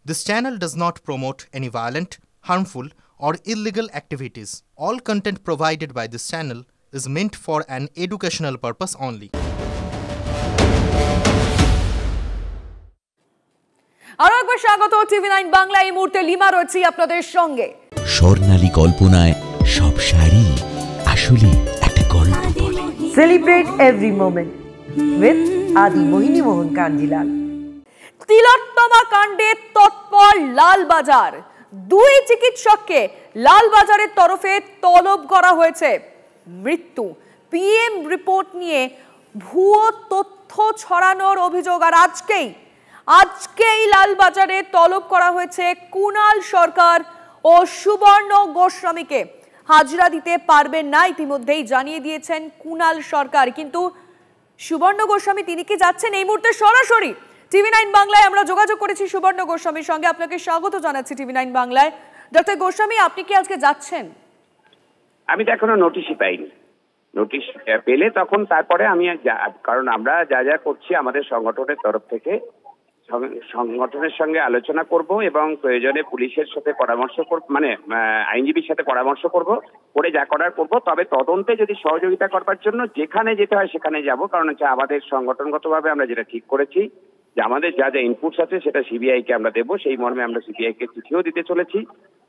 This channel does not promote any violent, harmful, or illegal activities. All content provided by this channel is meant for an educational purpose only. আরো একবার স্বাগত টিভি9 বাংলা। এই মুহূর্তে lima রয়েছে আপনাদের সঙ্গে। স্বর্ণালী কল্পনায় সব শাড়ি আসলে একটা গল্প বলে। Celebrate every moment with আদি মোহিনী মোহন কাঞ্জিলাল। তিলোত্তমা কাণ্ডে তৎপর লালবাজার। দুই চিকিৎসককে লালবাজারের তরফে তলব করা হয়েছে। মৃত্যু পিএম রিপোর্ট নিয়ে ভুয়ো তথ্য ছড়ানোর অভিযোগ। আর আজকেই লালবাজারে তলব করা হয়েছে কুণাল সরকার ও সুবর্ণ গোস্বামীকে। হাজিরা দিতে পারবেন না ইতিমধ্যেই জানিয়ে দিয়েছেন কুণাল সরকার। কিন্তু সুবর্ণ গোস্বামী তিনি কি যাচ্ছেন? এই মুহূর্তে সরাসরি টিভি9 বাংলায় আমরা যোগাযোগ করেছি সুবর্ণ গোস্বামীর সঙ্গে। আপনাকে স্বাগত জানাচ্ছি টিভি9 বাংলায়। ডক্টর গোস্বামী, আপনি কি আজকে যাচ্ছেন? আমি তো এখনো নোটিশই পাইনি। নোটিশ পেলে তখন তারপরে আমি, কারণ আমরা যা করছি আমাদের সংগঠনের তরফ থেকে সংগঠনের সঙ্গে আলোচনা করব এবং প্রয়োজনে পুলিশের সাথে পরামর্শ করব, মানে আইনজীবীর সাথে পরামর্শ করব, করে যা করার করব। তবে তদন্তে যদি সহযোগিতা করবার জন্য যেখানে যেতে হয় সেখানে যাব। কারণ হচ্ছে আমাদের সংগঠনগতভাবে আমরা যেটা ঠিক করেছি যে আমাদের যা ইনপুটস আছে সেটা সিবিআই কে আমরা দেবো। সেই মর্মে আমরা সিবিআই কে চিঠিও দিতে চলেছি।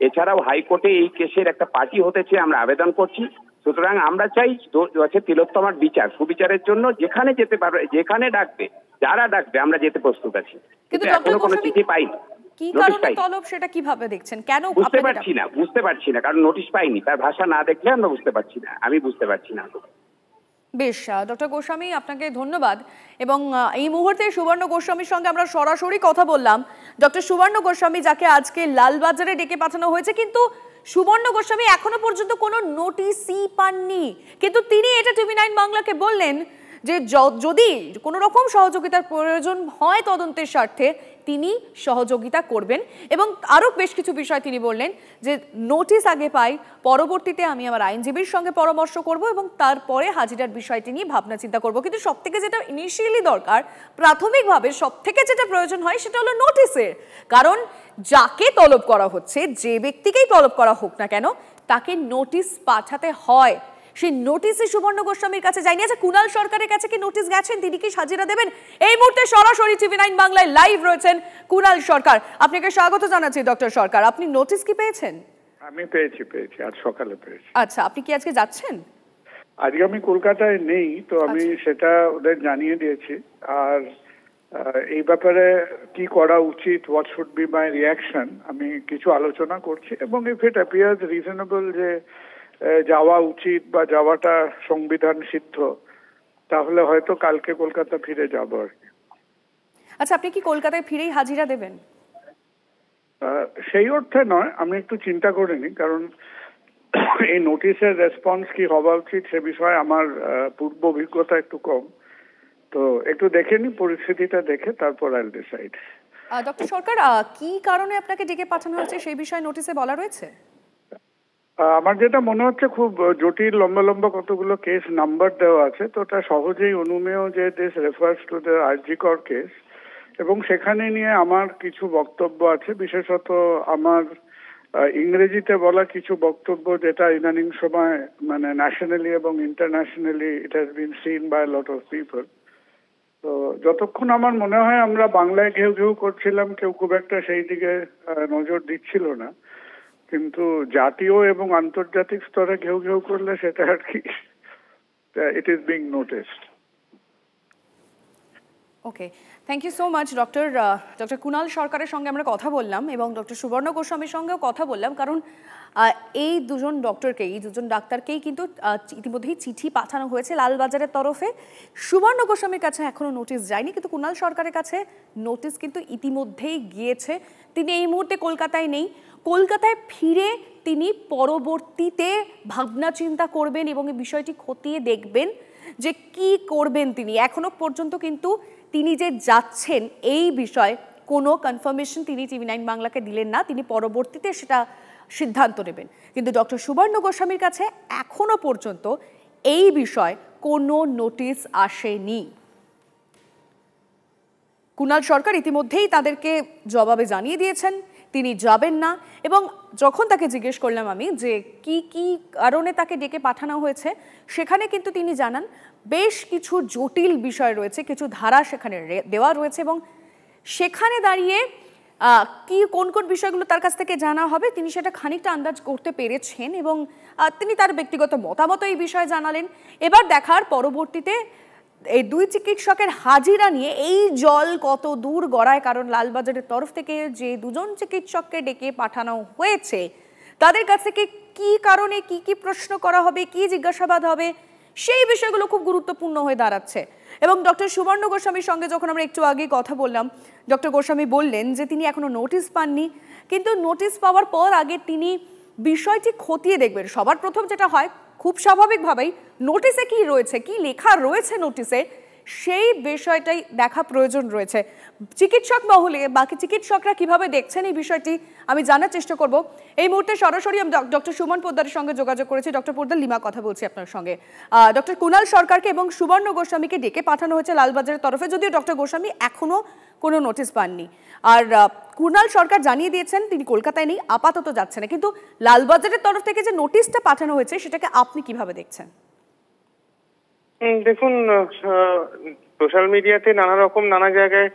এছাড়াও হাইকোর্টে এই কেসের একটা পার্টি হতে চেয়ে আমরা আবেদন করছি। সুতরাং আমরা চাই তিলোত্তমার বিচার, সুবিচারের জন্য যেখানে যেতে পারবে, যেখানে ডাকবে, যারা ডাকবে আমরা যেতে প্রস্তুত আছি। কিন্তু এখনো কোনো চিঠি পাইনি। কি কারণে তলব সেটা কিভাবে দেখছেন? কেন বুঝতে পারছি না কারণ নোটিশ পাইনি। তার ভাষা না দেখলে আমরা বুঝতে পারছি না। আমি বুঝতে পারছি না। বেশ, ডক্টর গোস্বামী আপনাকে ধন্যবাদ। এবং এই মুহূর্তে সুবর্ণ গোস্বামীর সঙ্গে আমরা সরাসরি কথা বললাম। ডক্টর সুবর্ণ গোস্বামী, যাকে আজকে লালবাজারে ডেকে পাঠানো হয়েছে, কিন্তু সুবর্ণ গোস্বামী এখনো পর্যন্ত কোনো নোটিশই পাননি। কিন্তু তিনি এটা টিভি9 বাংলাকে বললেন যে যদি কোনো রকম সহযোগিতার প্রয়োজন হয় তদন্তের স্বার্থে তিনি সহযোগিতা করবেন। এবং আরও বেশ কিছু বিষয় তিনি বললেন যে নোটিশ আগে পাই, পরবর্তীতে আমি আমার আইনজীবীর সঙ্গে পরামর্শ করব এবং তারপরে হাজিরার বিষয়টি নিয়ে ভাবনা চিন্তা করব। কিন্তু সবথেকে যেটা ইনিশিয়ালি দরকার, প্রাথমিকভাবে সবথেকে যেটা প্রয়োজন হয় সেটা হলো নোটিশের। কারণ যাকে তলব করা হচ্ছে, যে ব্যক্তিকেই তলব করা হোক না কেন, তাকে নোটিশ পাঠাতে হয়। সেই নোটিশে সুবর্ণ গোস্বামীর কাছে যায়নি। আচ্ছা, কুণাল সরকারের কাছে কি নোটিশ গেছেন? তিনি কি হাজিরা দেবেন? এই মুহূর্তে সরাসরি টিভি9 বাংলায় লাইভ রয়েছেন কুণাল সরকার। আপনাকে স্বাগত জানাচ্ছি ডক্টর সরকার। আপনি নোটিশ কি পেয়েছেন? আমি পেয়েছি, আজ সকালে পেয়েছি। আচ্ছা, আপনি কি আজকে যাচ্ছেন? আজকে আমি কলকাতায় নেই, তো আমি সেটা ওদের জানিয়ে দিয়েছি। আর এই ব্যাপারে কি করা উচিত, what should be my reaction, আমি কিছু আলোচনা করছি। এবং ইফ ইট অ্যাপিয়ার্স রিজনেবল যে যাওয়া উচিত বা যাওয়াটা সংবিধান সিদ্ধ, তাহলে হয়তো কালকে কলকাতা ফিরে যাব আর কি। আচ্ছা, আপনি কি কলকাতায় ফিরেই হাজিরা দেবেন? সেই অর্থে নয়, আমি একটু চিন্তা করিনি। কারণ এই নোটিশের রেসপন্স কি হওয়া উচিত সে বিষয়ে আমার পূর্ব অভিজ্ঞতা একটু কম। তো একটু দেখে নি, পরিস্থিতিটা দেখে তারপর আইল ডিসাইড। ডক্টর সরকার, কি কারণে আপনাকে ডেকে পাঠানো হয়েছে সেই বিষয়ে নোটিশে বলা রয়েছে? আমার যেটা মনে হচ্ছে, খুব জটিল লম্বা কতগুলো কেস নাম্বার দেওয়া আছে, তো ওটা সহজেই অনুমেয় যে this refers to the RG Kar case. এবং সেখানে নিয়ে আমার কিছু বক্তব্য আছে, বিশেষত আমার ইংরেজিতে বলা কিছু বক্তব্য, যেটা ইদানিং সময় মানে ন্যাশনালি এবং internationally it has been seen by lot of people. তো যতক্ষণ আমার মনে হয় আমরা বাংলায় ঘেউ করছিলাম, কেউ খুব একটা সেই দিকে নজর দিচ্ছিল না। কিন্তু জাতীয় এবং আন্তর্জাতিক স্তরে ঘেউ করলে সেটা আর কি, it is being noticed. Okay, thank you so much doctor Kunal সরকারের সঙ্গে আমরা কথা বললাম এবং ডক্টর সুবর্ণ গোস্বামীর সঙ্গেও কথা বললাম। কারণ এই দুজন ডাক্তারকেই কিন্তু ইতিমধ্যেই চিঠি পাঠানো হয়েছে লালবাজারের তরফে। সুবর্ণ গোস্বামীর কাছে এখনো নোটিশ যায়নি, কিন্তু কুণাল সরকারের কাছে নোটিশ কিন্তু ইতিমধ্যেই গিয়েছে। তিনি এই মুহূর্তে কলকাতায় নেই। কলকাতায় ফিরে তিনি পরবর্তীতে ভাবনা চিন্তা করবেন এবং এই বিষয়টি খতিয়ে দেখবেন যে কি করবেন তিনি। এখনো পর্যন্ত কিন্তু তিনি যে যাচ্ছেন এই বিষয়ে কোনো কনফার্মেশন তিনি টিভি9 বাংলাকে দিলেন না। তিনি পরবর্তীতে সেটা সিদ্ধান্ত নেবেন। কিন্তু ডক্টর সুবর্ণ গোস্বামীর কাছে এখনো পর্যন্ত এই বিষয়ে কোনো নোটিশ আসেনি। কুণাল সরকার ইতিমধ্যেই তাদেরকে জবাবে জানিয়ে দিয়েছেন তিনি যাবেন না। এবং যখন তাকে জিজ্ঞেস করলাম আমি যে কি কি কারণে তাকে ডেকে পাঠানো হয়েছে, সেখানে কিন্তু তিনি জানান বেশ কিছু জটিল বিষয় রয়েছে, কিছু ধারা সেখানে দেওয়া রয়েছে এবং সেখানে দাঁড়িয়ে কি কোন কোন বিষয়গুলো তার কাছ থেকে জানা হবে তিনি সেটা খানিকটা আন্দাজ করতে পেরেছেন এবং তিনি তার ব্যক্তিগত মতামত এই বিষয়ে জানালেন। এবার দেখার পরবর্তীতে এই দুই চিকিৎসকের হাজিরা নিয়ে এই জল কত দূর গড়ায়, কারণ লালবাজারের তরফ থেকে যে দুজন চিকিৎসককে ডেকে পাঠানো হয়েছে তাদের কাছ থেকে কি কারণে কি কি প্রশ্ন করা হবে, কি জিজ্ঞাসাবাদ হবে, সেই বিষয়গুলো খুব গুরুত্বপূর্ণ হয়ে দাঁড়াচ্ছে। এবং ডক্টর সুবর্ণ গোস্বামীর সঙ্গে যখন আমরা একটু আগে কথা বললাম, ডক্টর গোস্বামী বললেন যে তিনি এখনো নোটিশ পাননি, কিন্তু নোটিশ পাওয়ার পর আগে তিনি বিষয়টি খতিয়ে দেখবেন। সবার প্রথম যেটা হয় খুব স্বাভাবিকভাবেই নোটিশে কি রয়েছে, কি লেখা রয়েছে নোটিশে, সেই বিষয়টাই দেখা প্রয়োজন রয়েছে। চিকিৎসক মহলে বাকি চিকিৎসকরা কিভাবে দেখছেন এই বিষয়টি আমি জানার চেষ্টা করব। এই মুহূর্তে সরাসরি আমি ডক্টর সুমন পোদ্দারের সঙ্গে যোগাযোগ করেছি। ডক্টর পোদ্দার, লিমা কথা বলছি আপনার সঙ্গে। ডক্টর কুণাল সরকারকে এবং সুবর্ণ গোস্বামীকে ডেকে পাঠানো হয়েছে লালবাজারের তরফে, যদিও ডক্টর গোস্বামী এখনো কোনো নোটিশ পাননি। আর কুণাল সরকার জানিয়ে দিয়েছেন তিনি কলকাতায় নেই, আপাতত যাচ্ছে না, কিন্তু লালবাজারের তরফ থেকে যে নোটিশটা পাঠানো হয়েছে সেটাকে আপনি কিভাবে দেখছেন? দেখুন, সোশ্যাল মিডিয়াতে নানা জায়গায়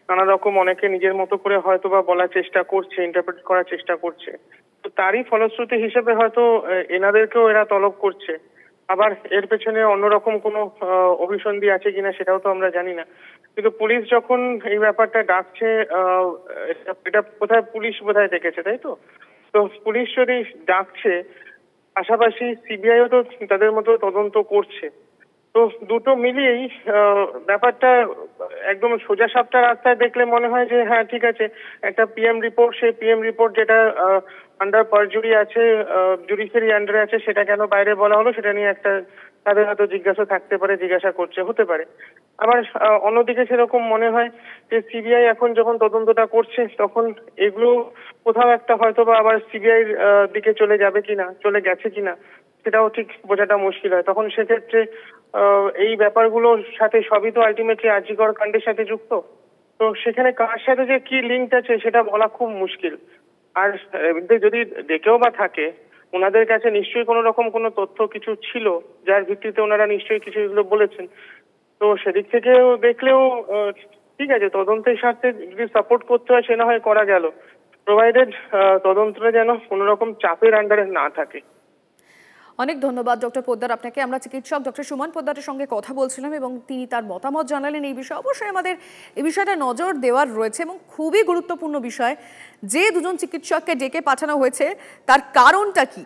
নানা রকম অনেকে নিজের মতো করে হয়তো বা বলার চেষ্টা করছে, ইন্টারপ্রেট করার চেষ্টা করছে। তো তারই ফলশ্রুতি হিসেবে হয়তো এনাদেরকেও এরা তলব করছে। আবার এর পেছনে অন্যরকম কোনো অভিসন্ধি আছে কিনা সেটাও তো আমরা জানি না। কিন্তু পুলিশ যখন এই ব্যাপারটা ডাকছে, এটা বোধহয় পুলিশ বোধহয় ডেকেছে, তাই তো? তো পুলিশ যদি ডাকছে, পাশাপাশি সিবিআইও তো তাদের মতো তদন্ত করছে। তো দুটো মিলিয়েই ব্যাপারটা একদম সোজা সাপটা রাস্তায় দেখলে মনে হয় যে হ্যাঁ ঠিক আছে, একটা পিএম রিপোর্ট, সেই পিএম রিপোর্ট যেটা আন্ডার পারজুরি আছে, জুডিশিয়ারি আন্ডারে আছে, সেটা কেন বাইরে বলা হলো সেটা নিয়ে একটা তাদের হয়তো জিজ্ঞাসা থাকতে পারে, জিজ্ঞাসা করছে হতে পারে। আবার অন্যদিকে সেরকম মনে হয় যে সিবিআই এখন যখন তদন্তটা করছে তখন এগুলো কোথাও একটা হয়তো বা আবার সিবিআই দিকে চলে যাবে কিনা, চলে গেছে কিনা সেটাও ঠিক বোঝাটা মুশকিল হয়। তখন সেক্ষেত্রে এই ব্যাপারগুলোর সাথে সবই তো আলটিমেটলি আরজি কর কাণ্ডের সাথে যুক্ত। তো সেখানে কার সাথে যে কি লিঙ্ক আছে সেটা বলা খুব মুশকিল। আর যদি ডেকেও বা থাকে, ওনাদের কাছে নিশ্চয়ই কোনো রকম কোনো তথ্য কিছু ছিল যার ভিত্তিতে ওনারা নিশ্চয়ই কিছু এগুলো বলেছেন। তো সেদিক থেকেও দেখলেও ঠিক আছে, তদন্তের স্বার্থে যদি সাপোর্ট করতে হয় সে না হয় করা গেল, প্রোভাইডেড তদন্তটা যেন কোনো রকম চাপের আন্ডারে না থাকে। অনেক ধন্যবাদ ডক্টর পোদ্দার আপনাকে। আমরা চিকিৎসক ডক্টর সুমন পোদ্দারের সঙ্গে কথা বলছিলাম এবং তিনি তার মতামত জানালেন এই বিষয়ে। অবশ্যই আমাদের এই বিষয়টা নজর দেওয়ার রয়েছে এবং খুবই গুরুত্বপূর্ণ বিষয় যে দুজন চিকিৎসককে ডেকে পাঠানো হয়েছে তার কারণটা কি,